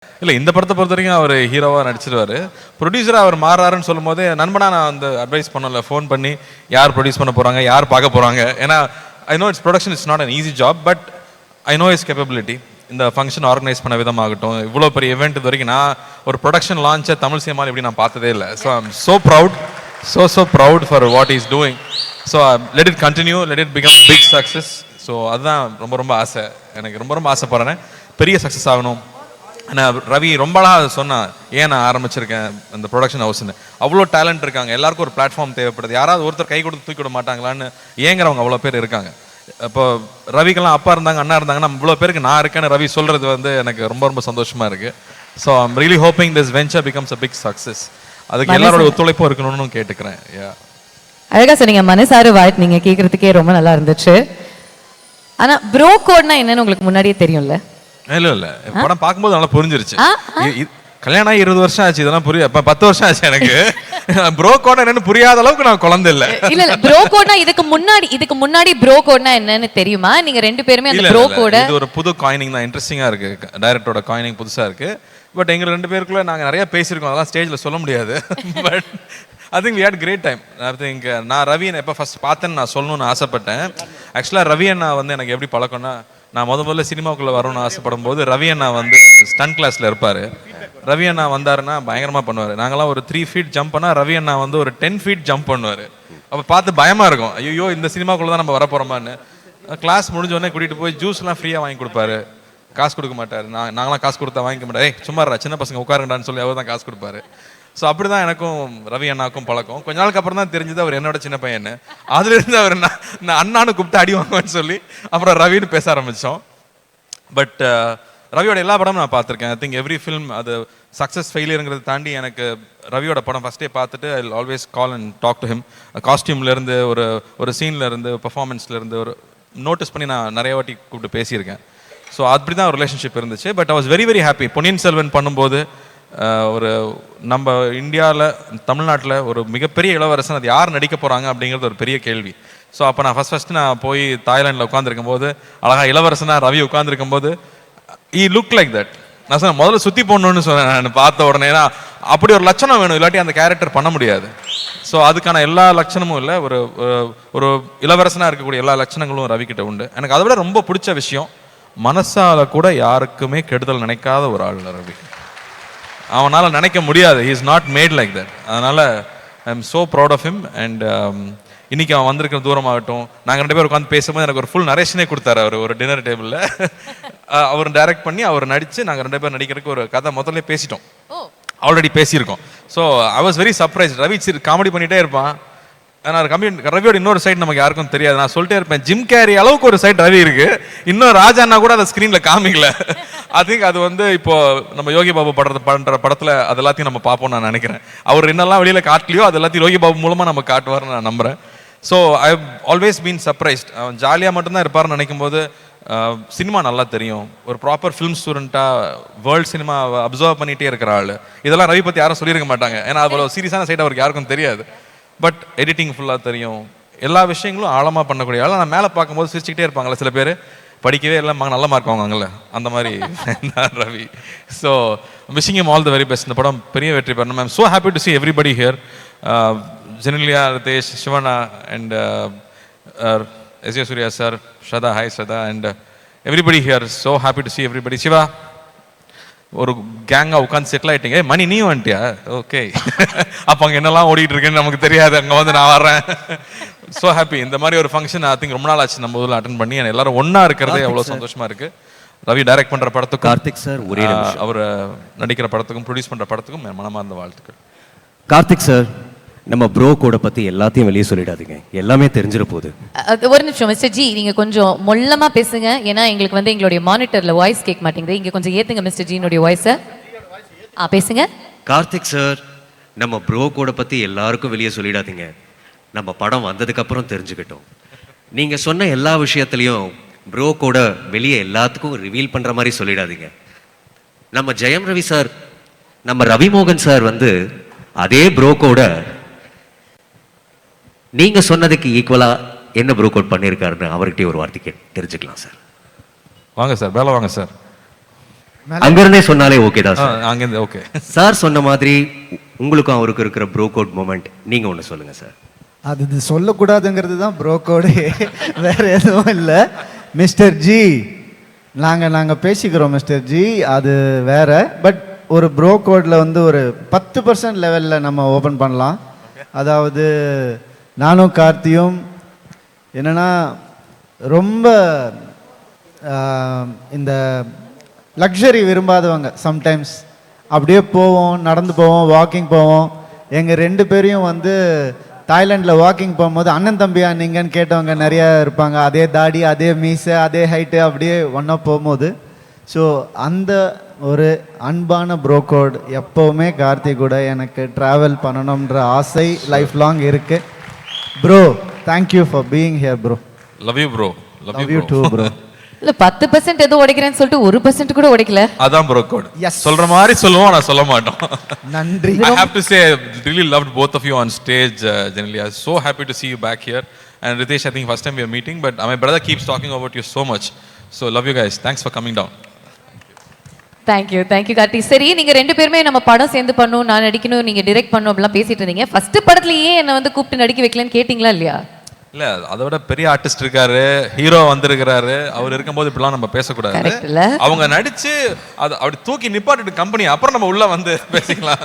இல்லை இந்த படத்தை பொறுத்த வரைக்கும் அவர் ஹீரோவாக நடிச்சிருவார். ப்ரொடியூசராக அவர் மாறாருன்னு சொல்லும் போதே நண்பனாக நான் வந்து அட்வைஸ் பண்ணல, ஃபோன் பண்ணி யார் ப்ரொடியூஸ் பண்ண போகிறாங்க, யார் பார்க்க போகிறாங்க. ஏன்னா I know it's production it's not an easy job, but I know is capability. இந்த ஃபங்க்ஷன் ஆர்கனைஸ் பண்ண விதமாகட்டும், இவ்வளோ பெரிய இவெண்ட் இது வரைக்கும் நான் ஒரு ப்ரொடக்ஷன் லான்ச்சை தமிழ் சினிமாவில் எப்படி நான் பார்த்ததே இல்லை. So I am so proud, so proud for what is doing. So let it continue, let it become big success. So அதுதான் ரொம்ப ஆசை, எனக்கு ரொம்ப ஆசைப்படுறேன் பெரிய சக்ஸஸ் ஆகணும். நான் ரவி ரொம்ப அழகாக சொன்னான், ஏன் நான் ஆரம்பிச்சிருக்கேன் அந்த ப்ரொடக்ஷன் ஹவுஸ்ன்னு. அவ்வளோ டேலண்ட் இருக்காங்க, எல்லாருக்கும் ஒரு பிளாட்ஃபார்ம் தேவைப்படுது. யாராவது ஒருத்தர் கை கொடுத்து தூக்கி விட மாட்டாங்களான்னு ஏங்குறவங்க அவ்வளோ பேர் இருக்காங்க. இப்போ ரவிக்கெல்லாம் அப்பா இருந்தாங்க, அண்ணா இருந்தாங்கன்னா இவ்வளோ பேருக்கு நான் இருக்கேன்னு ரவி சொல்கிறது வந்து எனக்கு ரொம்ப சந்தோஷமாக இருக்குது. So I'm really hoping this venture becomes a big success. அதுக்கு எல்லாரோட ஒத்துழைப்பும் இருக்கணும்னு கேட்டுக்கிறேன். அழகா சொன்னீங்க, மனசார வாழ்த்து. நீங்க கேட்கறதுக்கே ரொம்ப நல்லா இருந்துச்சு. ஆனா ப்ரோ கோட்னா என்னன்னு உங்களுக்கு முன்னாடியே தெரியும்ல? இல்ல படம் பார்க்கும்போது நல்லா புரிஞ்சிருச்சு. கல்யாணம் 20 வருஷம் ஆச்சு, இதெல்லாம் புரிய 10 வருஷம் ஆச்சு எனக்கு. ப்ரோ கோட்னா என்னன்னு புரியாத அளவுக்கு நான் குழந்தை இல்ல. இல்ல ப்ரோ கோட்னா இதுக்கு முன்னாடி ப்ரோ கோட்னா என்னன்னு தெரியுமா? நீங்க ரெண்டு பேருமே அந்த ப்ரோ கோட் இது ஒரு புது காயினிங் தான், இன்ட்ரெஸ்டிங்கா இருக்கு. டைரக்டரோட காயினிங் புதுசா இருக்கு. பட் எங்க ரெண்டு பேருக்குள்ள நாங்க நிறைய பேசியிருக்கோம், அதெல்லாம் ஸ்டேஜ்ல சொல்ல முடியாது. But I think we had great time. I think நான் ரவியை எப்போ ஃபர்ஸ்ட் பார்த்தேன்னு நான் சொல்லணும்னு ஆசைப்பட்டேன். ஆக்சுவலாக ரவி அண்ணா வந்து எனக்கு எப்படி பழக்கம்னா, நான் முதல்ல சினிமாவுக்குள்ளே வரணும்னு ஆசைப்படும் போது ரவி அண்ணா வந்து ஸ்டன் கிளாஸில் இருப்பார். ரவி அண்ணா வந்தாருன்னா பயங்கரமாக பண்ணுவார். நாங்களாம் ஒரு 3 feet ஜம்ப் பண்ணால் ரவி அண்ணா வந்து ஒரு 10 feet ஜம்ப் பண்ணுவார். அப்போ பார்த்து பயமாக இருக்கும், ஐயோ இந்த சினிமாக்குள்ளே தான் நம்ம வர போகிறோமான்னு. கிளாஸ் முடிஞ்சோடனே கூட்டிகிட்டு போய் ஜூஸ்லாம் ஃப்ரீயாக வாங்கி கொடுப்பாரு, காசு கொடுக்க மாட்டார். நாங்களாம் காசு கொடுத்தா வாங்கிக்க மாட்டேன், சும்மாரா சின்ன பசங்க உட்காருங்கடான்னு சொல்லி அவர் தான் காசு கொடுப்பாரு. ஸோ அப்படி தான் எனக்கும் ரவி அண்ணாக்கும் பழக்கம். கொஞ்ச நாளுக்கு அப்புறம் தான் தெரிஞ்சது அவர் என்னோட சின்ன பையன்னு. அதுலேருந்து அவர் நான் அண்ணான்னு கூப்பிட்டு அடி வாங்குவேன்னு சொல்லி அப்புறம் ரவின்னு பேச ஆரம்பித்தோம். பட் ரவியோட எல்லா படமும் நான் பார்த்துருக்கேன். ஐ திங்க் எவ்ரி ஃபில்ம் அது சக்ஸஸ் ஃபெயிலியருங்கிறத தாண்டி எனக்கு ரவியோட படம் ஃபஸ்ட்டே பார்த்துட்டு I always call and talk to him. காஸ்டியூம்லேருந்து ஒரு சீன்லேருந்து பர்ஃபார்மன்ஸ்லேருந்து ஒரு நோட்டீஸ் பண்ணி நான் நிறைய வாட்டி கூப்பிட்டு பேசியிருக்கேன். ஸோ அப்படி தான் ஒரு ரிலேஷன்ஷிப் இருந்துச்சு. But I was very happy. Ponniyin Selvan பண்ணும்போது ஒரு நம்ம இந்தியாவில் தமிழ்நாட்டில் ஒரு மிகப்பெரிய இளவரசன் அது யார் நடிக்க போகிறாங்க அப்படிங்கிறது ஒரு பெரிய கேள்வி. ஸோ அப்போ நான் ஃபஸ்ட்டு நான் போய் தாய்லாண்டில் உட்காந்துருக்கும் போது அழகாக இளவரசனாக ரவி உட்காந்துருக்கும் போது ஈ லுக் லைக் தட். நான் சொன்னேன் முதல்ல சுற்றி போடணுன்னு சொன்னேன் நான் பார்த்த உடனே. ஏன்னா அப்படி ஒரு லட்சணம் வேணும், இல்லாட்டி அந்த கேரக்டர் பண்ண முடியாது. ஸோ அதுக்கான எல்லா லட்சணமும் இல்லை, ஒரு ஒரு இளவரசனாக இருக்கக்கூடிய எல்லா லட்சணங்களும் ரவிக்கிட்ட உண்டு. எனக்கு அதை விட ரொம்ப பிடிச்ச விஷயம், மனசால கூட யாருக்குமே கெடுதல் நினைக்காத ஒரு ஆள் ரவி. அவனால் நினைக்க முடியாது, he is not mad like that. அதனால் I am so proud of him. And இன்னைக்கு அவன் வந்திருக்கிற தூரமாகட்டும், நாங்கள் 2 பேர் உட்காந்து பேசும்போது எனக்கு ஒரு ஃபுல் நரேஷனே கொடுத்தாரு அவர் ஒரு டின்னர் டேபிளில். அவர் டைரக்ட் பண்ணி அவர் நடித்து நாங்கள் 2 பேர் நடிக்கிறதுக்கு ஒரு கதை முதல்ல பேசிட்டோம், ஆல்ரெடி பேசியிருக்கோம். So I was very surprise. Ravi comedy பண்ணிகிட்டே இருப்பான். ஆனால் ரவியோட இன்னொரு சைடு நமக்கு யாருக்கும் தெரியாது. நான் சொல்லிட்டே இருப்பேன், ஜிம் கேரி அளவுக்கு ஒரு சைடு ரவி இருக்கு, இன்னும் ராஜாண்ணா கூட அதை ஸ்க்ரீனில் காமிக்கல. ஐ திங்க் அது வந்து இப்போ நம்ம யோகி பாபு பண்ற படத்தில் அது எல்லாத்தையும் நம்ம பார்ப்போம் நான் நினைக்கிறேன். அவர் என்னெல்லாம் வெளியில் காட்டலையோ அது எல்லாத்தையும் யோகி பாபு மூலமாக நம்ம காட்டுவார்னு நான் நம்புறேன். So I have always been surprised. அவன் ஜாலியாக மட்டும்தான் இருப்பார்னு நினைக்கும் போது சினிமா நல்லா தெரியும், ஒரு ப்ராப்பர் ஃபிலிம் ஸ்டூடெண்ட்டாக வேர்ல்டு சினிமா அப்சர்வ் பண்ணிகிட்டே இருக்கிற ஆள். இதெல்லாம் ரவி பற்றி யாரும் சொல்லியிருக்க மாட்டாங்க, ஏன்னா அவ்வளோ சீரியஸான சைடு அவருக்கு யாருக்கும் தெரியாது. பட் எடிட்டிங் ஃபுல்லாக தெரியும், எல்லா விஷயங்களும் ஆழமாக பண்ணக்கூடிய ஆள். நான் மேலே பார்க்கும்போது சிரிச்சுக்கிட்டே இருப்பாங்களே சில பேர், படிக்கவே எல்லாம் நல்ல மார்க் வாங்குவாங்கல்ல, அந்த மாதிரி Ravi. So wishing him all the very best. இந்த படம் பெரிய வெற்றி பெறணும். I'm so happy to see everybody here. Genelia, Riteish, Shivanna and S Suriya sir, Shraddha, hi Shraddha, and everybody here. So happy to see everybody. Shiva, ஒரு கேங்காக உட்காந்து செட்டில் ஆகிட்டீங்க. மணி நீ வந்துட்டியா? ஓகே. அப்போ அங்கே என்னெல்லாம் ஓடிட்டு இருக்குன்னு நமக்கு தெரியாது, அங்கே வந்து நான் வர்றேன். So happy. இந்த மாதிரி ஒரு ஃபங்க்ஷன் ஐ திங்க் ரொம்ப நாள் ஆச்சு நம்ம ஊரில் அட்டன் பண்ணி. எல்லாரும் ஒன்றா இருக்கிறதே அவ்வளோ சந்தோஷமா இருக்கு. ரவி டைரக்ட் பண்ணுற படத்துக்கும், கார்த்திக் சார் ஒரே அவர் நடிக்கிற படத்துக்கும், ப்ரொடியூஸ் பண்ணுற படத்துக்கும் மனமார்ந்த வாழ்த்துக்கள். கார்த்திக் சார், நம்ம ப்ரோ கோட பற்றி எல்லாத்தையும் வெளியே சொல்லிடாதீங்க, எல்லாமே தெரிஞ்சிட போகுது. ஒரு நிமிஷம் மிஸ்டர் ஜி, நீங்கள் கொஞ்சம் மொல்லமாக பேசுங்க. ஏன்னா எங்களுக்கு வந்து எங்களுடைய மானிட்டரில் வாய்ஸ் கேட்க மாட்டேங்குது. இங்கே கொஞ்சம் ஏற்றுங்க மிஸ்டர் ஜினுடைய வாய்ஸை. பேசுங்க. கார்த்திக் சார், நம்ம ப்ரோ கோட பற்றி எல்லாருக்கும் வெளியே சொல்லிடாதீங்க, நம்ம படம் வந்ததுக்கப்புறம் தெரிஞ்சுக்கிட்டோம். நீங்கள் சொன்ன எல்லா விஷயத்துலையும் ப்ரோ கோட வெளியே எல்லாத்துக்கும் ரிவீல் பண்ணுற மாதிரி சொல்லிடாதீங்க. நம்ம ஜெயம் ரவி சார், நம்ம ரவிமோகன் சார் வந்து அதே ப்ரோ கோட நீங்கள் சொன்னதுக்கு ஈக்குவலாக என்ன ப்ரோ கோட் பண்ணியிருக்காருன்னு அவர்கிட்டயே ஒரு வார்த்தைக்கு தெரிஞ்சுக்கலாம் சார். வாங்க சார், வேலை வாங்க சார். அங்கிருந்தே சொன்னாலே ஓகே தான் சார். அங்கேருந்து ஓகே. சார் சொன்ன மாதிரி உங்களுக்கும் அவருக்கு இருக்கிற ப்ரோ கோட் மொமெண்ட் நீங்க ஒன்று சொல்லுங்க சார். அது இது சொல்லக்கூடாதுங்கிறது தான் ப்ரோ கோடு, வேற எதுவும் இல்லை. மிஸ்டர் ஜி நாங்கள் பேசிக்கிறோம் மிஸ்டர் ஜி, அது வேற. பட் ஒரு ப்ரோ கோடில் வந்து ஒரு 10% லெவலில் நம்ம ஓப்பன் பண்ணலாம். அதாவது நானும் கார்த்தியும் என்னென்னா ரொம்ப இந்த லக்ஸரி விரும்பாதவங்க. சம்டைம்ஸ் அப்படியே போவோம், நடந்து போவோம், வாக்கிங் போவோம். எங்கள் 2 பேரையும் வந்து தாய்லாண்டில் வாக்கிங் போகும்போது அண்ணன் தம்பியா நீங்கன்னு கேட்டவங்க நிறையா இருப்பாங்க. அதே தாடி, அதே மீசை, அதே ஹைட்டு, அப்படியே ஒன்றா போகும்போது. ஸோ அந்த ஒரு அன்பான ப்ரோ கோட் எப்போவுமே கார்த்தி கூட எனக்கு ட்ராவல் பண்ணணுன்ற ஆசை லைஃப் லாங் இருக்குது. Bro thank you for being here bro. Love you bro. Love you too bro. இல்ல 10% ஏதோ உடைக்கிறேன்னு சொல்லிட்டு 1% கூட உடைக்கல. அதான் ப்ரோ கோட். Yes. சொல்ற மாதிரி சொல்லுவோம், நான் சொல்ல மாட்டோம். நன்றி. I have to say I really loved both of you on stage. Generally I was so happy to see you back here. And Ritesh, I think first time we are meeting, but my brother keeps talking about you so much. So love you guys. Thanks for coming down. Thank you Karthi. சரி, நீங்க 2 பேருமே நம்ம படம் சேர்ந்து பண்ணணும், நான் நடிக்கணும், நீங்க டைரக்ட் பண்ணணும் அப்படிலாம் பேசிட்டு இருந்தீங்க. ஃபர்ஸ்ட் படத்துலயே என்ன வந்து கூப்பிட்டு நடிக்க வைக்கலன்னு கேட்டிங்களா இல்லையா? இல்ல, அதை விட பெரிய ஆர்டிஸ்ட் இருக்காரு, ஹீரோ வந்திருக்கிறாரு, அவர் இருக்கும்போது இப்படிலாம் நம்ம பேசக்கூடாது. Correct இல்ல? அவங்க நடிச்சு அது அப்படி தூக்கி நிப்பாட்டிட்டு கம்பெனி அப்புறம் நம்ம உள்ள வந்து பேசிக்கலாம்.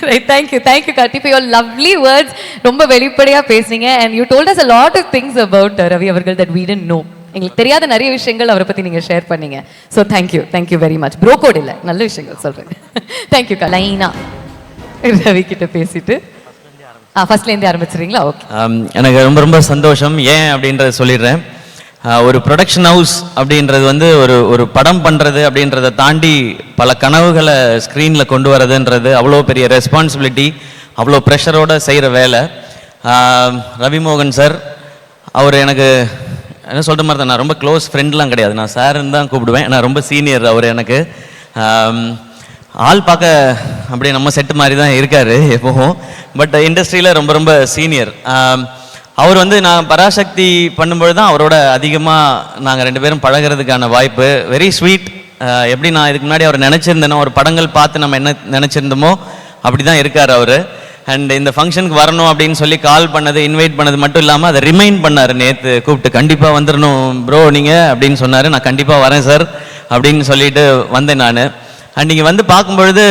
Right, thank you Karthi for your lovely words. ரொம்ப வெளிப்படையா பேசுனீங்க and you told us a lot of things about Ravi அவர்கள் that we didn't know. எங்களுக்கு தெரியாத நிறைய விஷயங்கள் அவரை பத்தி நீங்க ஷேர் பண்ணீங்க. So thank you very much. Bro code இல்ல, நல்ல விஷயங்கள் சொல்றேன். Thank you லைனா ரவி கிட்ட பேசிட்டு ஃபர்ஸ்ட்லேருந்தே ஆரம்பிச்சிடுறீங்களா? ஓகே. எனக்கு ரொம்ப ரொம்ப சந்தோஷம். ஏன் அப்படின்றத சொல்லிடுறேன். ஒரு ப்ரொடக்ஷன் ஹவுஸ் அப்படின்றது வந்து ஒரு படம் பண்ணுறது அப்படின்றத தாண்டி பல கனவுகளை ஸ்க்ரீனில் கொண்டு வரதுன்றது அவ்வளோ பெரிய ரெஸ்பான்சிபிலிட்டி, அவ்வளோ ப்ரெஷரோடு செய்கிற வேலை. ரவிமோகன் சார் அவர் எனக்கு என்ன சொல்கிற மாதிரி தான், நான் ரொம்ப க்ளோஸ் ஃப்ரெண்ட்லாம் கிடையாது, நான் சார்ன்னு தான் கூப்பிடுவேன். நான் ரொம்ப சீனியர் அவர் எனக்கு. ஆள் பார்க்க அப்படியே நம்ம செட்டு மாதிரி தான் இருக்கார் எப்போவும், பட் இண்டஸ்ட்ரியில் ரொம்ப ரொம்ப சீனியர். அவர் வந்து நான் பராசக்தி பண்ணும்பொழுது தான் அவரோட அதிகமாக நாங்கள் 2 பேரும் பழகிறதுக்கான வாய்ப்பு. Very sweet. எப்படி நான் இதுக்கு முன்னாடி அவர் நினச்சிருந்தேனோ, ஒரு படங்கள் பார்த்து நம்ம என்ன நினச்சிருந்தோமோ அப்படி தான் இருக்கார் அவர். அண்ட் இந்த ஃபங்க்ஷனுக்கு வரணும் அப்படின்னு சொல்லி கால் பண்ணது, இன்வைட் பண்ணது மட்டும் இல்லாமல் அதை ரிமைண்ட் பண்ணார். நேற்று கூப்பிட்டு கண்டிப்பாக வந்துடணும் ப்ரோ நீங்கள் அப்படின்னு சொன்னார். நான் கண்டிப்பாக வரேன் சார் அப்படின்னு சொல்லிட்டு வந்தேன் நான். அண்ட் நீங்கள் வந்து பார்க்கும்பொழுது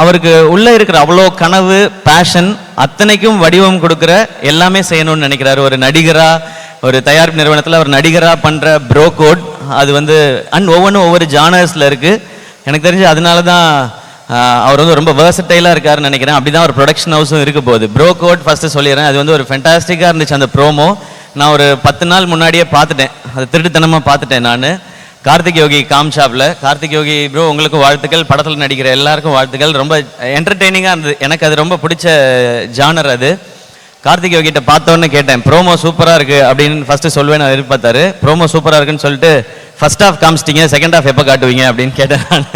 அவருக்கு உள்ளே இருக்கிற அவ்வளோ கனவு, பேஷன் அத்தனைக்கும் வடிவம் கொடுக்குற, எல்லாமே செய்யணும்னு நினைக்கிறாரு. ஒரு நடிகராக, ஒரு தயாரிப்பு நிறுவனத்தில் ஒரு நடிகராக பண்ணுற ப்ரோ கோட் அது வந்து அண்ட் ஒவ்வொன்றும் ஒவ்வொரு ஜானர்ஸில் இருக்குது. எனக்கு தெரிஞ்சு அதனால தான் அவர் வந்து ரொம்ப வேர்சடைலாக இருக்காருன்னு நினைக்கிறேன். அப்படி தான் ஒரு ப்ரொடக்ஷன் ஹவுஸும் இருக்க போகுது. ப்ரோ கோட் ஃபஸ்ட்டு சொல்லிடுறேன், அது வந்து ஒரு ஃபென்டாஸ்டிக்காக இருந்துச்சு அந்த ப்ரோமோ. நான் ஒரு 10 நாள் முன்னாடியே பார்த்துட்டேன், அது திருட்டுத்தனமாக பார்த்துட்டேன் நான். கார்த்திக் யோகி காம்ஷாப்பில். கார்த்திக் யோகி ப்ரோ உங்களுக்கு வாழ்த்துக்கள், படத்தில் நடிக்கிற எல்லாருக்கும் வாழ்த்துக்கள். ரொம்ப என்டர்டெய்னிங்காக இருந்தது, எனக்கு அது ரொம்ப பிடிச்ச ஜானர் அது. கார்த்திக் யோகிட்ட பார்த்தோன்னே கேட்டேன், ப்ரோமோ சூப்பராக இருக்குது அப்படின்னு ஃபஸ்ட்டு சொல்வேன்னு எதிர்பார்த்தாரு. ப்ரோமோ சூப்பராக இருக்குன்னு சொல்லிட்டு ஃபர்ஸ்ட் ஹாஃப் காமிச்சிட்டிங்க, செகண்ட் ஹாஃப் எப்போ காட்டுவீங்க அப்படின்னு கேட்டேன் நான்.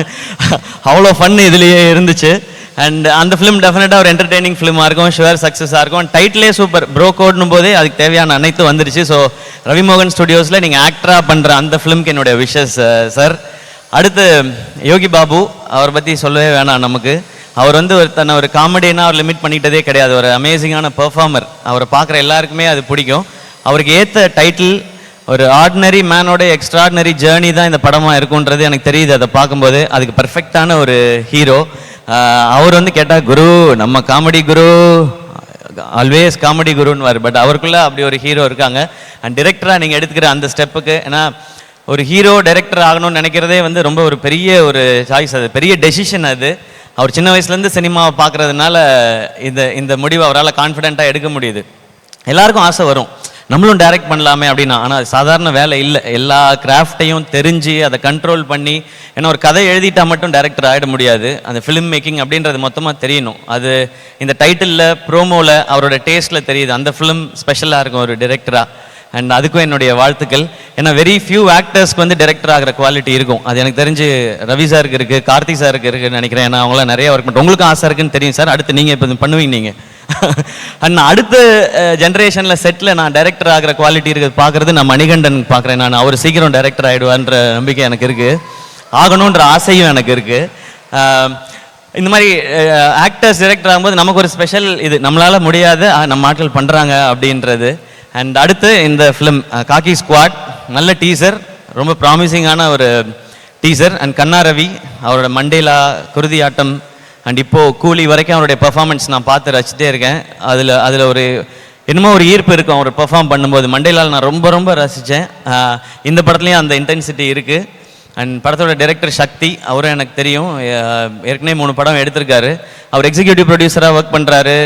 அவ்வளோ ஃபன் இதுலேயே இருந்துச்சு. அண்ட் அந்த ஃபிலிம் டெஃபினட்டாக ஒரு என்டர்டெய்னிங் ஃபிலிமாக இருக்கும், ஷுவர் சக்ஸஸாக இருக்கும். டைட்டிலே சூப்பர், ப்ரோ கோட்னும் போதே அதுக்கு தேவையான அனைத்து வந்துருச்சு. ஸோ ரவிமோகன் ஸ்டுடியோஸில் நீங்கள் ஆக்டராக பண்ணுற அந்த ஃபிலிம்க்கு என்னுடைய விஷஸ் சார். அடுத்து யோகி பாபு, அவரை பற்றி சொல்லவே வேணாம் நமக்கு. அவர் வந்து தன்னை ஒரு காமெடினா அவர் லிமிட் பண்ணிக்கிட்டதே கிடையாது, ஒரு அமேசிங்கான பெர்ஃபார்மர். அவரை பார்க்குற எல்லாருக்குமே அது பிடிக்கும். அவருக்கு ஏற்ற டைட்டில் ஒரு ஆர்டினரி மேனோட எக்ஸ்ட்ராடினரி ஜேர்னி தான் இந்த படமாக இருக்குன்றது எனக்கு தெரியுது. அதை பார்க்கும்போது அதுக்கு பர்ஃபெக்டான ஒரு ஹீரோ அவர். வந்து கேட்டால் குரு, நம்ம காமெடி குரு, ஆல்வேஸ் காமெடி குருன்னு. பட் அவருக்குள்ளே அப்படி ஒரு ஹீரோ இருக்காங்க. அண்ட் டிரெக்டராக நீங்கள் எடுத்துக்கிற அந்த ஸ்டெப்புக்கு, ஏன்னா ஒரு ஹீரோ டைரக்டர் ஆகணும்னு நினைக்கிறதே வந்து ரொம்ப ஒரு பெரிய ஒரு சாய்ஸ், அது பெரிய டெசிஷன் அது. அவர் சின்ன வயசுலேருந்து சினிமாவை பார்க்குறதுனால இந்த முடிவை அவரால் கான்ஃபிடென்ட்டாக எடுக்க முடியுது. எல்லாருக்கும் ஆசை வரும், நம்மளும் டைரக்ட் பண்ணலாமே அப்படின்னா. ஆனால் அது சாதாரண வேலை இல்லை, எல்லா கிராஃப்டையும் தெரிஞ்சு அதை கண்ட்ரோல் பண்ணி, ஏன்னா ஒரு கதை எழுதிட்டா மட்டும் டைரக்டர் ஆகிட முடியாது. அந்த ஃபிலிம் மேக்கிங் அப்படின்றது மொத்தமாக தெரியணும். அது இந்த டைட்டிலில், ப்ரோமோவில், அவரோட டேஸ்ட்டில் தெரியுது. அந்த ஃபிலிம் ஸ்பெஷலாக இருக்கும் ஒரு டைரக்டராக. அண்ட் அதுக்கும் என்னுடைய வாழ்த்துக்கள். ஏன்னா வெரி ஃபியூ ஆக்டர்ஸ்க்கு வந்து டைரக்டர் ஆகிற குவாலிட்டி இருக்கும். அது எனக்கு தெரிஞ்சு ரவி சாருக்கு இருக்குது, கார்த்திக் சாருக்கு இருக்குன்னு நினைக்கிறேன். ஏன்னா அவங்களாம் நிறைய ஒர்க் பண்ணுறேன். உங்களுக்கும் ஆசை இருக்குன்னு தெரியும் சார். அடுத்து நீங்கள் இப்போ பண்ணுவீங்க நீங்கள். அண்ட் அடுத்த ஜென்ரேஷனில் செட்டில் நான் டைரக்டர் ஆகிற குவாலிட்டி இருக்குது பார்க்குறது நான் மணிகண்டன் பார்க்குறேன். நான் அவர் சீக்கிரம் டைரக்டர் ஆகிடுவான்ற நம்பிக்கை எனக்கு இருக்குது. ஆகணுன்ற ஆசையும் எனக்கு இருக்குது. இந்த மாதிரி ஆக்டர்ஸ் டைரக்டர் ஆகும்போது நமக்கு ஒரு ஸ்பெஷல் இது, நம்மளால் முடியாது நம்ம ஆட்கள் பண்ணுறாங்க அப்படின்றது. அண்ட் அடுத்து இந்த ஃபிலிம் காக்கி ஸ்குவாட், நல்ல டீசர், ரொம்ப ப்ராமிசிங்கான ஒரு டீசர். அண்ட் கண்ணா ரவி அவரோட மண்டேலா, குருதி ஆட்டம் அண்ட் இப்போது கூலி வரைக்கும் அவருடைய பெர்ஃபார்மன்ஸ் நான் பார்த்து ரசிச்சிட்டே இருக்கேன். அதில் ஒரு என்னமோ ஒரு ஈர்ப்பு இருக்கும் அவர் பெர்ஃபார்ம் பண்ணும்போது. மண்டேலால் நான் ரொம்ப ரொம்ப ரசித்தேன். இந்த படத்துலையும் அந்த இன்டென்சிட்டி இருக்குது. அண்ட் படத்தோட டைரக்டர் சக்தி, அவரும் எனக்கு தெரியும், ஏற்கனவே 3 படம் எடுத்திருக்காரு. அவர் எக்ஸிக்யூட்டிவ் ப்ரொடியூசராக ஒர்க் பண்ணுறாரு,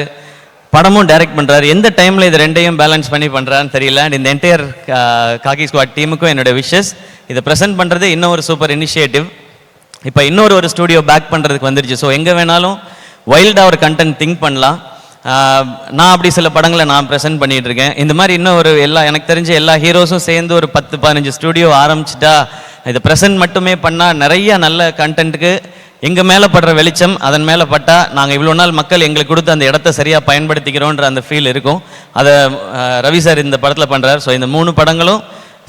படமும் டைரக்ட் பண்ணுறாரு. எந்த டைமில் இது ரெண்டையும் பேலன்ஸ் பண்ணி பண்ணுறான்னு தெரியல. அண்ட் இந்த என்டையர் காக்கி ஸ்குவாட் டீமுக்கும் என்னோட விஷஸ். இதை ப்ரெசென்ட் பண்ணுறது இன்னும் ஒரு சூப்பர் இனிஷியேட்டிவ். இப்போ இன்னொரு ஸ்டூடியோ பேக் பண்ணுறதுக்கு வந்துடுச்சு. ஸோ எங்கே வேணாலும் வைல்டாக ஒரு கண்டென்ட் திங்க் பண்ணலாம். நான் அப்படி சில படங்களை நான் ப்ரெசென்ட் பண்ணிகிட்டு இருக்கேன். இந்த மாதிரி இன்னும் எனக்கு தெரிஞ்ச எல்லா ஹீரோஸும் சேர்ந்து ஒரு 10-15 ஸ்டூடியோ ஆரம்பிச்சிட்டா, இதை ப்ரெசென்ட் மட்டுமே பண்ணால் நிறைய நல்ல கண்டென்ட்டுக்கு எங்கள் மேலே படுற வெளிச்சம் அதன் மேலே பட்டால் நாங்கள் இவ்வளோ நாள் மக்கள் எங்களுக்கு கொடுத்து அந்த இடத்த சரியாக பயன்படுத்திக்கிறோன்ற அந்த ஃபீல் இருக்கும். அதை ரவி சார் இந்த படத்தில் பண்ணுறார். ஸோ இந்த 3 படங்களும்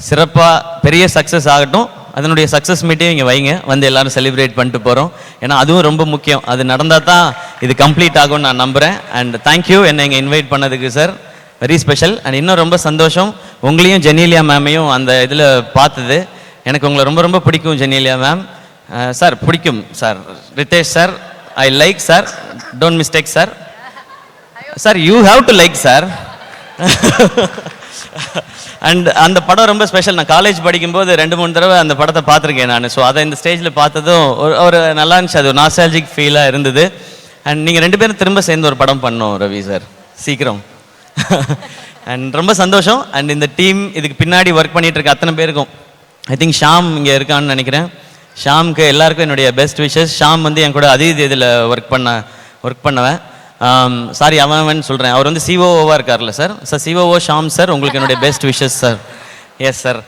சிறப்பாக பெரிய சக்ஸஸ் ஆகட்டும். அதனுடைய சக்ஸஸ் மீட்டையும் இங்கே வைங்க, வந்து எல்லாரும் செலிப்ரேட் பண்ணிட்டு போகிறோம். ஏன்னா அதுவும் ரொம்ப முக்கியம். அது நடந்தால் தான் இது கம்ப்ளீட் ஆகும்னு நான் நம்புகிறேன். அண்ட் தேங்க்யூ என்னை இங்கே இன்வைட் பண்ணதுக்கு சார், வெரி ஸ்பெஷல். அண்ட் இன்னும் ரொம்ப சந்தோஷம் உங்களையும் ஜெனீலியா மேமையும் அந்த இதில் பார்த்தது. எனக்கு உங்களை ரொம்ப ரொம்ப பிடிக்கும் ஜெனீலியா மேம். சார் பிடிக்கும் sir. Ritesh sir, I like sir, don't mistake sir. Sir you have to like sir. And அந்த படம் ரொம்ப ஸ்பெஷல். நான் காலேஜ் படிக்கும்போது 2-3 தடவை அந்த படத்தை பார்த்துருக்கேன் நான். ஸோ அதை இந்த ஸ்டேஜில் பார்த்ததும் ஒரு நல்லா இருந்துச்சு. அது ஒரு நாஸ்டால்ஜிக் ஃபீலாக இருந்தது. அண்ட் நீங்கள் 2 பேரும் திரும்ப சேர்ந்து ஒரு படம் பண்ணோம் ரவி சார், சீக்கிரம். அண்ட் ரொம்ப சந்தோஷம். அண்ட் இந்த டீம் இதுக்கு பின்னாடி ஒர்க் பண்ணிட்டு இருக்க அத்தனை பேருக்கும், ஐ திங்க் ஷாம் இங்கே இருக்கான்னு நினைக்கிறேன். ஷாமுக்கு எல்லாருக்கும் என்னுடைய பெஸ்ட் விஷஸ். ஷாம் வந்து என் கூட இதில் ஒர்க் பண்ணவன். சாரி அவன் சொல்கிறேன். அவர் வந்து சிஓஓவாக இருக்கார்ல sir. Sir COO Sham sir, உங்களுக்கு என்னுடைய best wishes sir. Yes sir,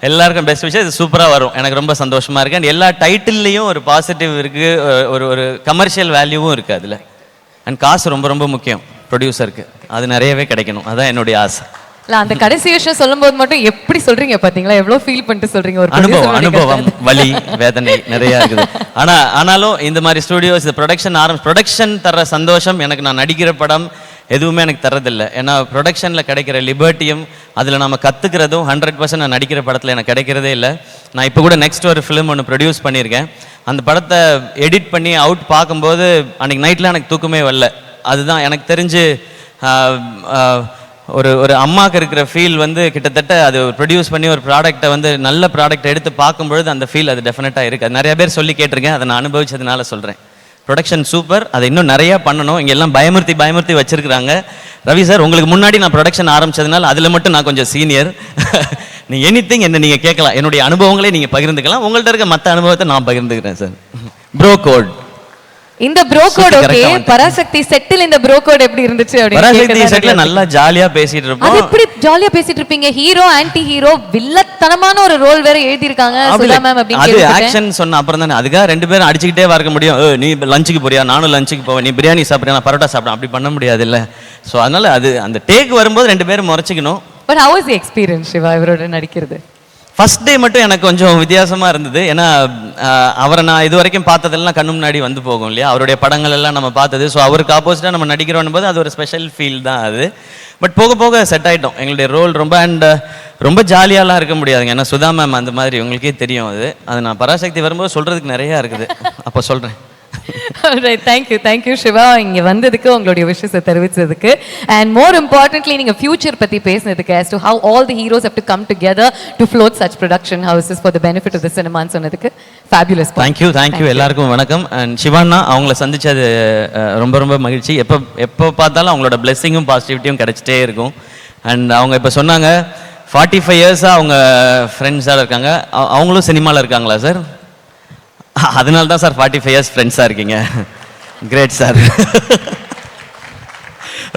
எல்லாருக்கும் பெஸ்ட் விஷயம். இது சூப்பராக வரும். எனக்கு ரொம்ப சந்தோஷமாக இருக்குது. அண்ட் எல்லா டைட்டில்லையும் ஒரு பாசிட்டிவ் இருக்குது, ஒரு கமர்ஷியல் வேல்யூவும் இருக்குது அதில். அண்ட் காசு ரொம்ப ரொம்ப முக்கியம் ப்ரொடியூசருக்கு, அது நிறையவே கிடைக்கணும். அதான் என்னுடைய ஆசை. இல்ல அந்த கடைசி விஷயம் சொல்லும்போது மட்டும் எப்படி சொல்றீங்க பாத்தீங்களா, எவ்வளவு ஃபீல் பண்ணிட்டு சொல்றீங்க. ஒரு அனுபவம் வலி வேதனை நிறைய இருக்குது. ஆனாலும் இந்த மாதிரி ஸ்டுடியோஸ், இந்த ப்ரொடக்ஷன் தர்ற சந்தோஷம் எனக்கு நான் நடிக்கிற படம் எதுவுமே எனக்கு தரதில்லை. ஏன்னா ப்ரொடக்ஷனில் கிடைக்கிற லிபர்ட்டியும் அதில் நம்ம கற்றுக்கிறதும் 100% நான் நடிக்கிற படத்தில் எனக்கு கிடைக்கிறதே இல்லை. நான் இப்போ கூட நெக்ஸ்ட் ஒரு ஃபிலிம் ஒன்று ப்ரொடியூஸ் பண்ணியிருக்கேன். அந்த படத்தை எடிட் பண்ணி அவுட் பார்க்கும்போது அன்றைக்கி நைட்டில் எனக்கு தூக்கமே வரல. அதுதான் எனக்கு தெரிஞ்சு ஒரு அம்மாவுக்கு இருக்கிற ஃபீல் வந்து கிட்டத்தட்ட அது ப்ரொடியூஸ் பண்ணி ஒரு ப்ராடக்டை வந்து நல்ல ப்ராடக்ட் எடுத்து பார்க்கும்பொழுது அந்த ஃபீல் அது டெஃபினட்டாக இருக்குது. நிறைய பேர் சொல்லி கேட்டிருக்கேன், அதை நான் அனுபவிச்சதுனால சொல்கிறேன். ப்ரொடக்ஷன் சூப்பர், அதை இன்னும் நிறையா பண்ணணும். இங்கே எல்லாம் பயமுறுத்தி வச்சுருக்குறாங்க. ரவி சார் உங்களுக்கு முன்னாடி நான் ப்ரொடக்ஷன் ஆரம்பித்ததுனால அதில் மட்டும் நான் கொஞ்சம் சீனியர். நீ எனிதிங் என்ன நீங்கள் கேட்கலாம், என்னுடைய அனுபவங்களே நீங்கள் பகிர்ந்துக்கலாம். உங்கள்கிட்ட இருக்க மற்ற அனுபவத்தை நான் பகிர்ந்துக்கிறேன் சார். ப்ரோ கோட், இந்த ப்ரோ கோட் ஓகே. பராசக்தி செட்டில் இந்த ப்ரோ கோட் எப்படி இருந்துச்சு அப்படி? பராசக்தி செட்ல நல்லா ஜாலியா பேசிட்டு இருப்போம். அது எப்படி ஜாலியா பேசிட்டு இருப்பீங்க? ஹீரோ ஆன்டி ஹீரோ வில்லத்தனமான ஒரு ரோல் வேற எழுதி இருக்காங்க சுதா மேம் அப்படி. அது ஆக்ஷன் சொன்ன அப்புறம் தானே அதுக்காக 2 பேரும் அடிச்சுக்கிட்டே வர முடியும். நீ லஞ்சுக்கு போறியா, நானும் லஞ்சுக்கு போவேன், நீ பிரியாணி சாப்பிட்றியா, நான் பரோட்டா சாப்பிட்றேன், அப்படி பண்ண முடியாது இல்ல. ஸோ அதனால அது அந்த டேக் வரும்போது 2 பேரும் முறைச்சிக்கணும். But how was the experience Shiva இவரோட நடிக்கிறது? ஃபர்ஸ்ட் டே மட்டும் எனக்கு கொஞ்சம் வித்தியாசமாக இருந்தது. ஏன்னா அவரை நான் இது வரைக்கும் பார்த்ததெல்லாம் கண்ணு முன்னாடி வந்து போகும் இல்லையா, அவருடைய படங்கள் எல்லாம் நம்ம பார்த்தது. ஸோ அவருக்கு ஆப்போசிட்டாக நம்ம நடிக்கிறோம் போது அது ஒரு ஸ்பெஷல் ஃபீல் தான் அது. பட் போக போக செட் ஆகிட்டோம். எங்களுடைய ரோல் ரொம்ப ஜாலியாலாம் இருக்க முடியாதுங்க. ஏன்னா சுதா மேம் அந்த மாதிரி உங்களுக்கே தெரியும். அது நான் பராசக்தி வரும்போது சொல்கிறதுக்கு நிறையா இருக்குது, அப்போ சொல்கிறேன். தேங்க்யூ சிவா இங்க வந்ததுக்கு, உங்களுடைய விஷயத்தை தெரிவிச்சதுக்கு. அண்ட் மோர் இம்பார்ட்டன்ட்லி நீங்க ஃபியூச்சர் பத்தி பேசினதுக்கு, as to how all the heroes have to come together to float such production houses for the benefit of the cinema ன்னு சொன்னதுக்கு fabulous. தேங்க்யூ எல்லாருக்கும் வணக்கம். அண்ட் சிவானா அவங்கள சந்திச்சது ரொம்ப ரொம்ப மகிழ்ச்சி. எப்போ பார்த்தாலும் அவங்களோட பிளெஸிங்கும் பாசிட்டிவிட்டியும் கிடைச்சிட்டே இருக்கும். அண்ட் அவங்க இப்போ சொன்னாங்க 45 இயர்ஸாக அவங்க ஃப்ரெண்ட்ஸாக இருக்காங்க. அவங்களும் சினிமாவில் இருக்காங்களா சார்? அதனால தான் சார் 45 இயர்ஸ் ஃப்ரெண்ட்ஸாக இருக்கீங்க. Great sir.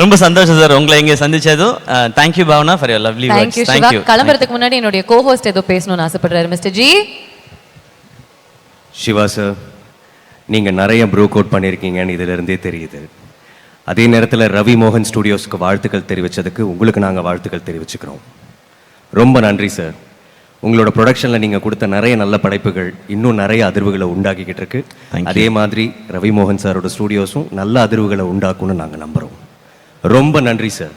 ரொம்ப சந்தோஷம் சார் உங்களை இங்கே சந்திச்சதும். Thank you Bhavana for your lovely words. Thank you. கிளம்புறதுக்கு முன்னாடி என்னுடைய கோஹோஸ்ட் ஏதோ பேசணும்னு ஆசைப்படுறாரு. Mister G. சிவா சார், நீங்கள் நிறைய ப்ரோ கோட் பண்ணியிருக்கீங்கன்னு இதிலிருந்தே தெரியுது. அதே நேரத்தில் ரவி மோகன் ஸ்டுடியோஸ்க்கு வாழ்த்துக்கள் தெரிவித்ததுக்கு உங்களுக்கு நாங்கள் வாழ்த்துக்கள் தெரிவிச்சுக்கிறோம். ரொம்ப நன்றி சார். உங்களோட ப்ரொடக்ஷனில் நீங்கள் கொடுத்த நிறைய நல்ல படைப்புகள் இன்னும் நிறைய அதிர்வுகளை உண்டாக்கிக்கிட்டு இருக்கு. Thank you. அதே மாதிரி ரவி மோகன் சாரோட ஸ்டூடியோஸும் நல்ல அதிர்வுகளை உண்டாக்கும்னு நாங்கள் நம்புகிறோம். ரொம்ப நன்றி சார்.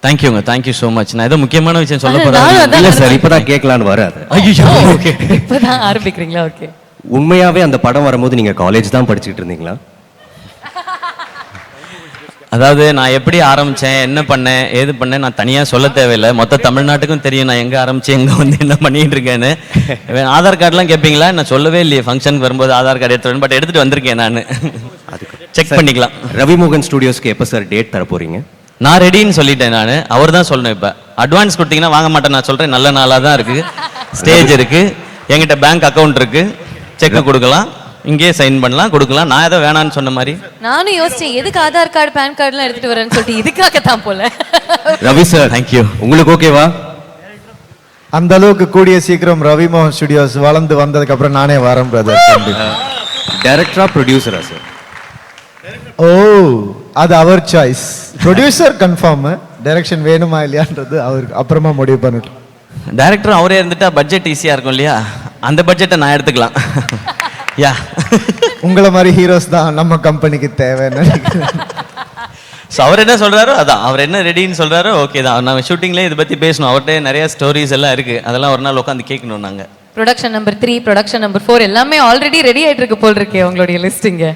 தேங்க்யூங்க, தேங்க்யூ ஸோ மச். நான் ஏதோ முக்கியமான விஷயம் சொல்ல நானும் போகிறேன். அதான் இல்லை சார், இப்போ தான் கேட்கலான்னு வராது. ஐயோ, ஓகே. இப்பதான் ஆரம்பிக்கிறீங்களா? ஓகே. உண்மையாகவே அந்த படம் வரும்போது நீங்கள் காலேஜ் தான் படிச்சுக்கிட்டு இருந்தீங்களா? அதாவது நான் எப்படி ஆரம்பிச்சேன், என்ன பண்ணேன், ஏது பண்ணேன், நான் தனியாக சொல்ல தேவையில்லை. மொத்த தமிழ்நாட்டுக்கும் தெரியும் நான் எங்கே ஆரம்பிச்சேன், எங்கே வந்து என்ன பண்ணிட்டு இருக்கேன்னு. ஆதார் கார்டுலாம் கேட்பீங்களா? நான் சொல்லவே இல்லையே ஃபங்க்ஷனுக்கு வரும்போது ஆதார் கார்டு எடுத்துட்டு, பட் எடுத்துட்டு வந்திருக்கேன் நான். செக் பண்ணிக்கலாம். ரவி மோகன் ஸ்டூடியோஸ்க்கு எப்போ சார் டேட் தர போறீங்க? நான் ரெடின்னு சொல்லிட்டேன். நான் அவர் தான் சொல்லணும். இப்போ அட்வான்ஸ் கொடுத்தீங்கன்னா வாங்க மாட்டேன். நான் சொல்கிறேன், நல்ல நாளாக தான் இருக்குது. ஸ்டேஜ் இருக்குது, என்கிட்ட பேங்க் அக்கௌண்ட் இருக்குது, செக்கு கொடுக்கலாம், இங்கேயே சைன் பண்ணலாம், கொடுக்கலாம். நான் ஏதோ வேணான்னு சொன்ன மாதிரி. நானும் யோசிச்சேன், எதுக்கு ஆதார் கார்டு பேன் கார்டுலாம் எடுத்துட்டு வரேன்னு சொல்லிட்டு இதுக்காக தான் போல. Ravi sir, thank you. உங்களுக்கு ஓகேவா? அந்த அளவுக்கு கூடிய சீக்கிரம் ரவி மோகன் ஸ்டுடியோஸ் வளர்ந்து வந்ததுக்கு அப்புறம் நானே வரேன் பிரதர். டைரக்டரா ப்ரொடியூசரா சார்? ஓ, அது அவர் சாய்ஸ். ப்ரொடியூசர் கன்ஃபார்ம், டைரக்ஷன் வேணுமா இல்லையான்றது அவருக்கு அப்புறமா முடிவு பண்ணிட்டு. டைரக்டர் அவரே இருந்துட்டா பட்ஜெட் ஈஸியாக இருக்கும் இல்லையா? அந்த பட்ஜெட்டை நான் எடுத்துக்கலாம். யா, உங்களை மாதிரி ஹீரோஸ் தான் நம்ம கம்பெனிக்கு தேவைன்னு நினைக்கிறேன். ஸோ அவர் என்ன சொல்கிறாரோ அதான், அவர் என்ன ரெடின்னு சொல்கிறாரோ ஓகே தான். நம்ம ஷூட்டிங்லேயே இதை பற்றி பேசணும். அவர்கிட்ட நிறைய ஸ்டோரிஸ் எல்லாம் இருக்குது, அதெல்லாம் ஒரு நாள் உட்காந்து கேட்கணும் நாங்கள். ப்ரொடக்ஷன் நம்பர் 3, ப்ரொடக்ஷன் நம்பர் 4 எல்லாமே ஆல்ரெடி ரெடி ஆயிட்டு இருக்கு போல் இருக்கே உங்களுடைய லிஸ்டிங்க.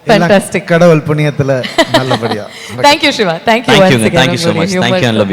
ஃபேண்டாஸ்டிக். கடவுள் புண்ணியத்துல நல்லபடியா. தேங்க்யூ சிவா. தேங்க்யூ. தேங்க்யூங்க, thank you so much. Thank you and love you.